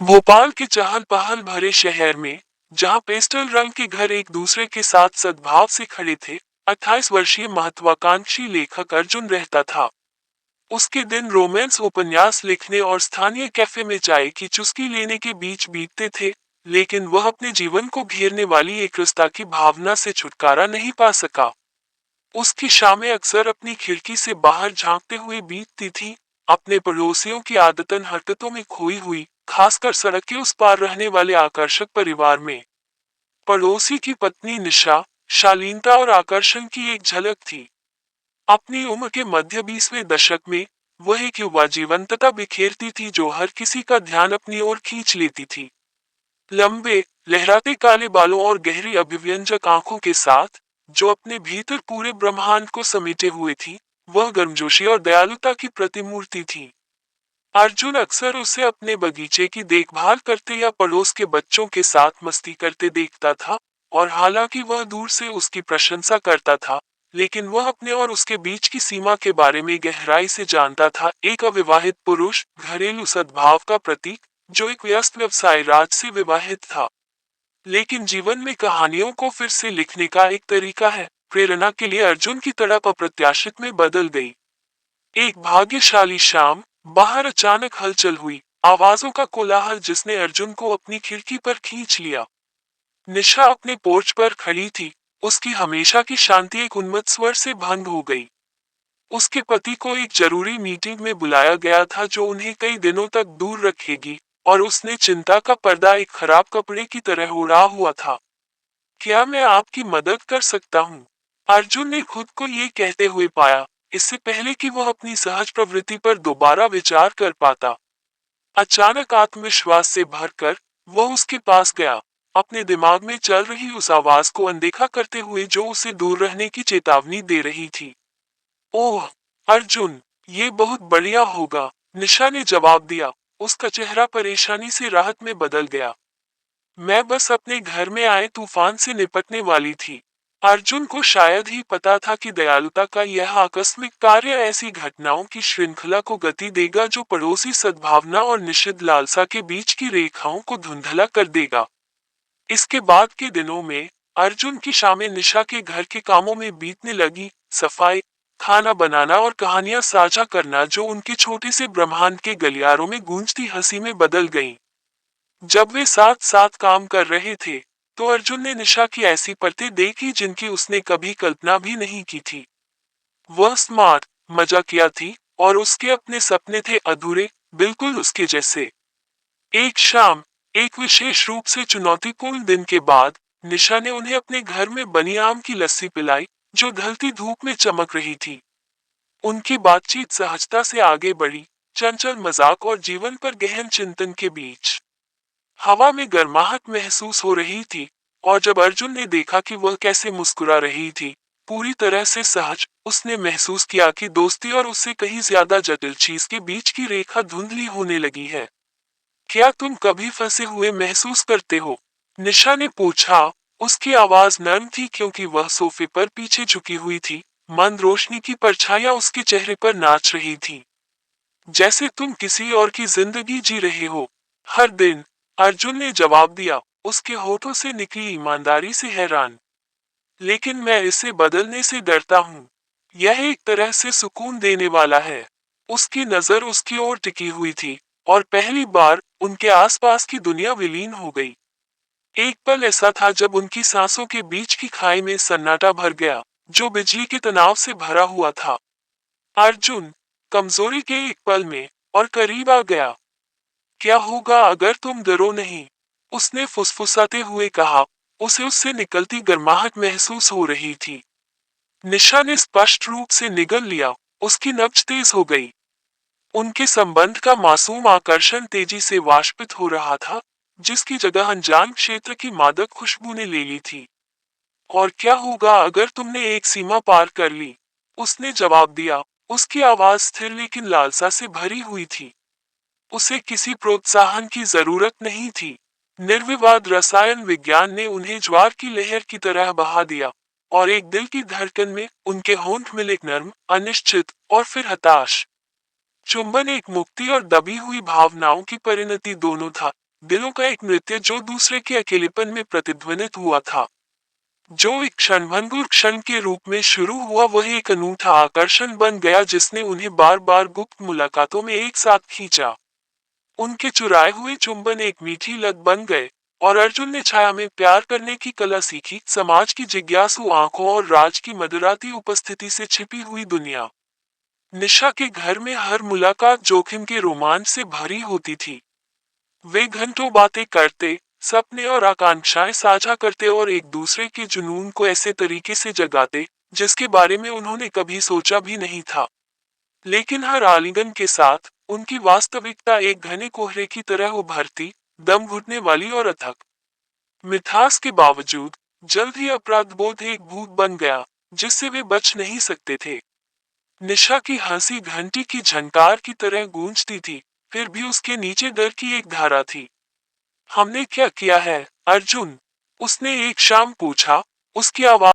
भोपाल के चहल पहल भरे शहर में, जहां पेस्टल रंग के घर एक दूसरे के साथ सद्भाव से खड़े थे, 28 वर्षीय महत्वाकांक्षी लेखक अर्जुन रहता था। उसके दिन रोमांस उपन्यास लिखने और स्थानीय कैफे में चाय की चुस्की लेने के बीच बीतते थे, लेकिन वह अपने जीवन को घेरने वाली एक रिश्ता की भावना से छुटकारा नहीं पा सका। उसकी शामें अक्सर अपनी खिड़की से बाहर झांकते हुए बीतती थी, अपने पड़ोसियों की आदतन हरकतों में खोई हुई, खासकर सड़क के उस पार रहने वाले आकर्षक परिवार में। पड़ोसी की पत्नी निशा, शालीनता और आकर्षण की एक झलक थी। अपनी उम्र के मध्य 20वें दशक में, वह एक युवा जीवंतता बिखेरती थी जो हर किसी का ध्यान अपनी ओर खींच लेती थी। लंबे, लहराते काले बालों और गहरी अभिव्यंजक आंखों के साथ, जो अपने भीतर पूरे ब्रह्मांड को समेटे हुए थी, वह गर्मजोशी और दयालुता की प्रतिमूर्ति थी। अर्जुन अक्सर उसे अपने बगीचे की देखभाल करते या पड़ोस के बच्चों के साथ मस्ती करते देखता था, और हालांकि वह दूर से उसकी प्रशंसा करता था, लेकिन वह अपने और उसके बीच की सीमा के बारे में गहराई से जानता था। एक अविवाहित पुरुष, घरेलू सद्भाव का प्रतीक, जो एक व्यस्त व्यवसाय राज से विवाहित था, लेकिन जीवन में कहानियों को फिर से लिखने का एक तरीका है। प्रेरणा के लिए अर्जुन की तड़प अप्रत्याशित में बदल गई। एक भाग्यशाली शाम, बाहर अचानक हलचल हुई, आवाजों का कोलाहल जिसने अर्जुन को अपनी खिड़की पर खींच लिया। निशा अपने पोर्च पर खड़ी थी, उसकी हमेशा की शांति एक उन्मत्त स्वर से भंग हो गई। उसके पति को एक जरूरी मीटिंग में बुलाया गया था जो उन्हें कई दिनों तक दूर रखेगी, और उसने चिंता का पर्दा एक खराब कपड़े की तरह ओढ़ा हुआ था। क्या मैं आपकी मदद कर सकता हूँ? अर्जुन ने खुद को ये कहते हुए पाया, इससे पहले कि वह अपनी सहज प्रवृत्ति पर दोबारा विचार कर पाता। अचानक आत्मविश्वास से भरकर, वह उसके पास गया, अपने दिमाग में चल रही उस आवाज को अनदेखा करते हुए जो उसे दूर रहने की चेतावनी दे रही थी। ओह, अर्जुन, ये बहुत बढ़िया होगा, निशा ने जवाब दिया। उसका चेहरा परेशानी से राहत में बदल गया। मैं बस अपने घर में आए तूफान से निपटने वाली थी। अर्जुन को शायद ही पता था कि दयालुता का यह आकस्मिक कार्य ऐसी घटनाओं की श्रृंखला को गति देगा जो पड़ोसी सद्भावना और निषिद्ध लालसा के बीच की रेखाओं को धुंधला कर देगा। इसके बाद के दिनों में, अर्जुन की शामें निशा के घर के कामों में बीतने लगी, सफाई, खाना बनाना और कहानियां साझा करना जो उनके छोटे से ब्रह्मांड के गलियारों में गूंजती हंसी में बदल गईं। जब वे साथ साथ काम कर रहे थे, तो अर्जुन ने निशा की ऐसी परतें देखी जिनकी उसने कभी कल्पना भी नहीं की थी। वह स्मार्ट, मजाकिया थी, और उसके अपने सपने थे अधूरे, बिल्कुल उसके जैसे। एक शाम, एक विशेष रूप से चुनौतीपूर्ण दिन के बाद, निशा ने उन्हें अपने घर में बनी आम की लस्सी पिलाई, जो ढलती धूप में चमक रही थी। उनकी बातचीत सहजता से आगे बढ़ी, चंचल मजाक और जीवन पर गहन चिंतन के बीच। हवा में गर्माहट महसूस हो रही थी, और जब अर्जुन ने देखा कि वह कैसे मुस्कुरा रही थी, पूरी तरह से सहज, उसने महसूस किया कि दोस्ती और उससे कहीं ज्यादा जटिल चीज के बीच की रेखा धुंधली होने लगी है। क्या तुम कभी फंसे हुए महसूस करते हो? निशा ने पूछा। उसकी आवाज नर्म थी क्योंकि वह सोफे पर पीछे झुकी हुई थी, मंद रोशनी की परछाइयां उसके चेहरे पर नाच रही थी। जैसे तुम किसी और की जिंदगी जी रहे हो। हर दिन, अर्जुन ने जवाब दिया, उसके होठों से निकली ईमानदारी से हैरान। लेकिन मैं इसे बदलने से डरता हूँ। यह एक तरह से सुकून देने वाला है। उसकी नजर उसकी ओर टिकी हुई थी, और पहली बार, उनके आसपास की दुनिया विलीन हो गई। एक पल ऐसा था जब उनकी सांसों के बीच की खाई में सन्नाटा भर गया, जो बिजली के तनाव से भरा हुआ था। अर्जुन, कमजोरी के एक पल में, और करीब आ गया। क्या होगा अगर तुम डरो नहीं? उसने फुसफुसाते हुए कहा। उसे उससे निकलती गर्माहट महसूस हो रही थी। निशा ने स्पष्ट रूप से निगल लिया, उसकी नब्ज तेज हो गई। उनके संबंध का मासूम आकर्षण तेजी से वाष्पित हो रहा था, जिसकी जगह अनजान क्षेत्र की मादक खुशबू ने ले ली थी। और क्या होगा अगर तुमने एक सीमा पार कर ली? उसने जवाब दिया, उसकी आवाज स्थिर लेकिन लालसा से भरी हुई थी। उसे किसी प्रोत्साहन की जरूरत नहीं थी। निर्विवाद रसायन विज्ञान ने उन्हें ज्वार की लहर की तरह बहा दिया, और एक दिल की धड़कन में उनके होंठ मिले, नर्म, अनिश्चित, और फिर हताश। चुंबन एक मुक्ति और दबी हुई भावनाओं की परिणति दोनों था, दिलों का एक नृत्य जो दूसरे के अकेलेपन में प्रतिध्वनित हुआ था। जो एक क्षणभंगुर क्षण के रूप में शुरू हुआ वह एक अनूठा आकर्षण बन गया जिसने उन्हें बार बार गुप्त मुलाकातों में एक साथ खींचा। उनके चुराए हुए चुंबन एक मीठी लत बन गए, और अर्जुन ने छाया में प्यार करने की कला सीखी, समाज की जिज्ञासु आंखों और राज की मधुराती उपस्थिति से छिपी हुई दुनिया। निशा के घर में हर मुलाकात जोखिम के रोमांच से भरी होती थी। वे घंटों बातें करते, सपने और आकांक्षाएं साझा करते और एक दूसरे के जुनून को ऐसे तरीके से जगाते, जिसके बारे में उन्होंने कभी सोचा भी नहीं था। लेकिन हर आलिंगन के साथ, उनकी वास्तविकता एक घने कोहरे की तरह उभरती, दम घुटने वाली और अथक मिठास के बावजूद, जल्द ही अपराधबोध एक भूत बन गया, जिससे वे बच नहीं सकते थे। निशा की हंसी घंटी की झनकार की तरह गूंजती थी, फिर भी उसके नीचे डर की एक धारा थी। हमने क्या किया है, अर्जुन? उसने एक शाम पूछा, उसकी आवाज